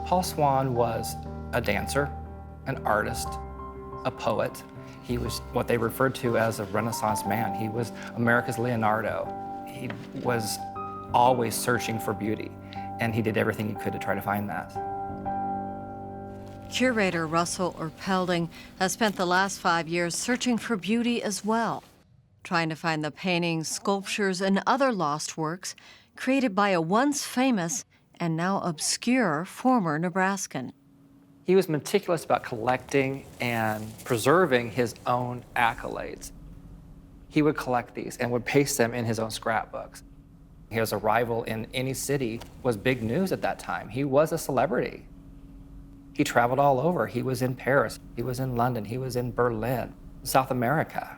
Paul Swan was a dancer, an artist, a poet. He was what they referred to as a Renaissance man. He was America's Leonardo. He was always searching for beauty, and he did everything he could to try to find that. Curator Russell Erpelding has spent the last 5 years searching for beauty as well, trying to find the paintings, sculptures, and other lost works created by a once famous and now obscure former Nebraskan. He was meticulous about collecting and preserving his own accolades. He would collect these and would paste them in his own scrapbooks. His arrival in any city was big news at that time. He was a celebrity. He traveled all over. He was in Paris, he was in London, he was in Berlin, South America.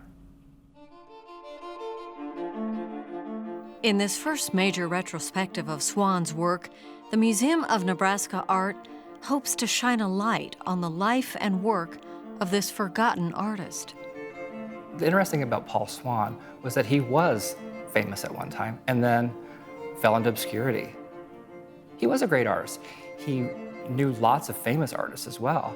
In this first major retrospective of Swan's work, the Museum of Nebraska Art hopes to shine a light on the life and work of this forgotten artist. The interesting about Paul Swan was that he was famous at one time and then fell into obscurity. He was a great artist. He knew lots of famous artists as well.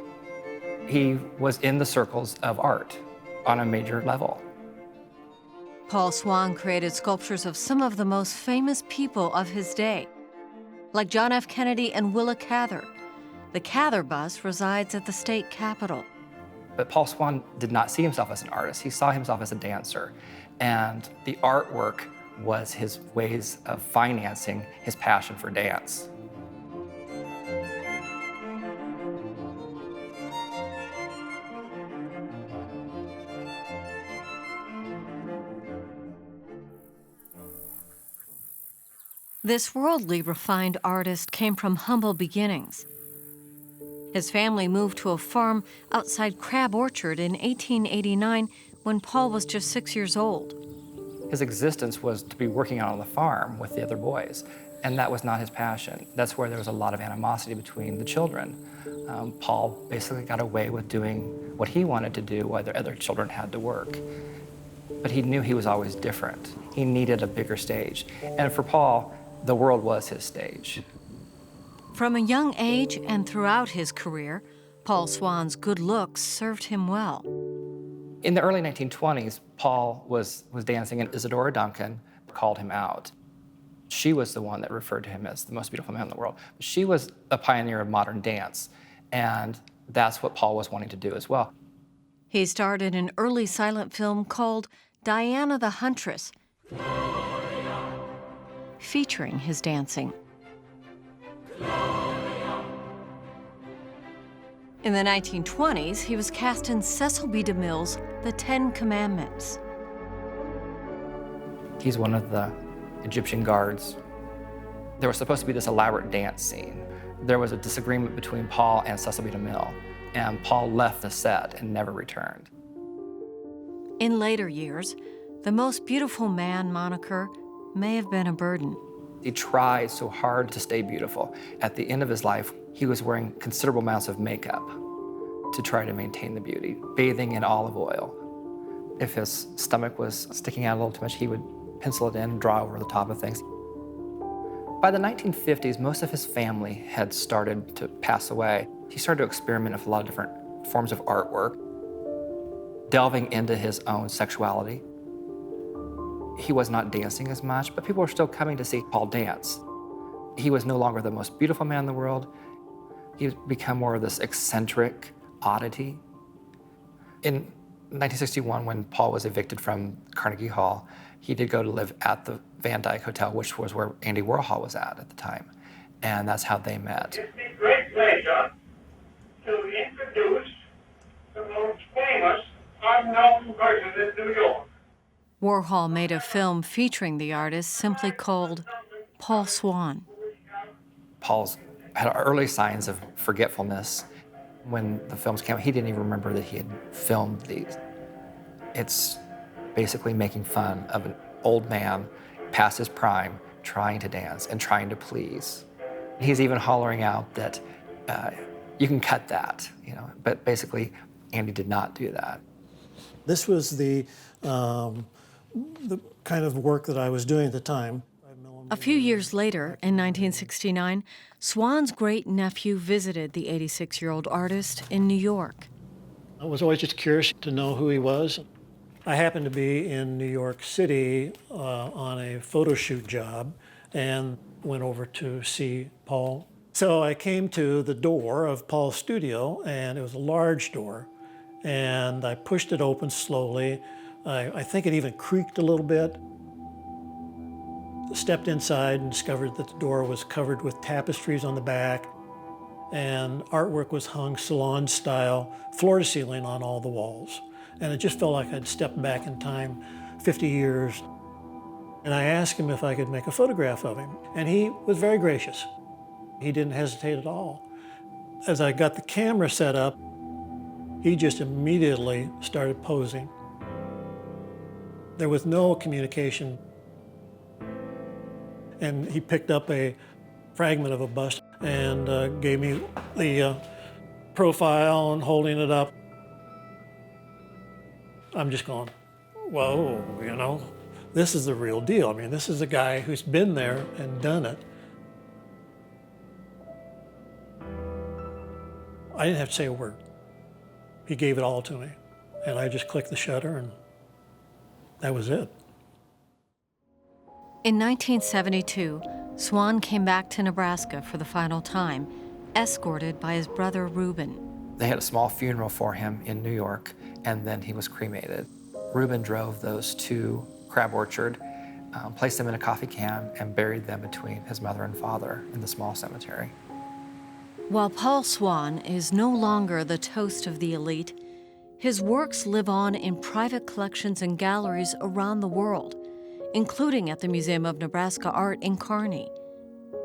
He was in the circles of art on a major level. Paul Swan created sculptures of some of the most famous people of his day, like John F. Kennedy and Willa Cather. The Cather bust resides at the state capitol. But Paul Swan did not see himself as an artist. He saw himself as a dancer. And the artwork was his ways of financing his passion for dance. This worldly, refined artist came from humble beginnings. His family moved to a farm outside Crab Orchard in 1889 when Paul was just 6 years old. His existence was to be working out on the farm with the other boys, and that was not his passion. That's where there was a lot of animosity between the children. Paul basically got away with doing what he wanted to do while the other children had to work. But he knew he was always different. He needed a bigger stage. And for Paul, the world was his stage. From a young age and throughout his career, Paul Swan's good looks served him well. In the early 1920s, Paul was dancing, and Isadora Duncan called him out. She was the one that referred to him as the most beautiful man in the world. She was a pioneer of modern dance, and that's what Paul was wanting to do as well. He starred in an early silent film called Diana the Huntress, featuring his dancing. In the 1920s, he was cast in Cecil B. DeMille's The Ten Commandments. He's one of the Egyptian guards. There was supposed to be this elaborate dance scene. There was a disagreement between Paul and Cecil B. DeMille, and Paul left the set and never returned. In later years, the most beautiful man moniker may have been a burden. He tried so hard to stay beautiful. At the end of his life, he was wearing considerable amounts of makeup to try to maintain the beauty, bathing in olive oil. If his stomach was sticking out a little too much, he would pencil it in, draw over the top of things. By the 1950s, most of his family had started to pass away. He started to experiment with a lot of different forms of artwork, delving into his own sexuality. He was not dancing as much, but people were still coming to see Paul dance. He was no longer the most beautiful man in the world. He had become more of this eccentric oddity. In 1961, when Paul was evicted from Carnegie Hall, he did go to live at the Van Dyke Hotel, which was where Andy Warhol was at the time. And that's how they met. It's a great pleasure to introduce the most famous unknown person in New York. Warhol made a film featuring the artist simply called Paul Swan. Paul's had early signs of forgetfulness. When the films came out, he didn't even remember that he had filmed these. It's basically making fun of an old man past his prime trying to dance and trying to please. He's even hollering out that you can cut that, but basically Andy did not do that. This was the kind of work that I was doing at the time. A few years later, in 1969, Swan's great-nephew visited the 86-year-old artist in New York. I was always just curious to know who he was. I happened to be in New York City on a photo shoot job and went over to see Paul. So I came to the door of Paul's studio, and it was a large door, and I pushed it open slowly. I think it even creaked a little bit. Stepped inside and discovered that the door was covered with tapestries on the back, and artwork was hung salon style, floor to ceiling on all the walls. And it just felt like I'd stepped back in time 50 years. And I asked him if I could make a photograph of him, and he was very gracious. He didn't hesitate at all. As I got the camera set up, he just immediately started posing. There was no communication. And he picked up a fragment of a bust and gave me the profile and holding it up. I'm just going, whoa, you know, this is the real deal. I mean, this is a guy who's been there and done it. I didn't have to say a word. He gave it all to me. And I just clicked the shutter, and that was it. In 1972, Swan came back to Nebraska for the final time, escorted by his brother Reuben. They had a small funeral for him in New York, and then he was cremated. Reuben drove those to Crab Orchard, placed them in a coffee can, and buried them between his mother and father in the small cemetery. While Paul Swan is no longer the toast of the elite, his works live on in private collections and galleries around the world, including at the Museum of Nebraska Art in Kearney.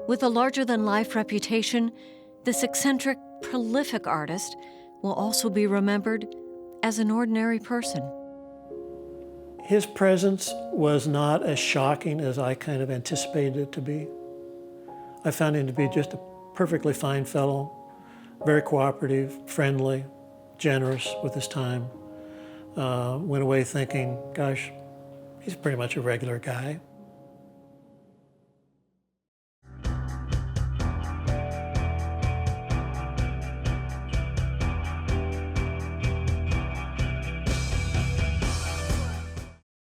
With a larger-than-life reputation, this eccentric, prolific artist will also be remembered as an ordinary person. His presence was not as shocking as I kind of anticipated it to be. I found him to be just a perfectly fine fellow, very cooperative, friendly, generous with his time. Went away thinking, gosh, he's pretty much a regular guy.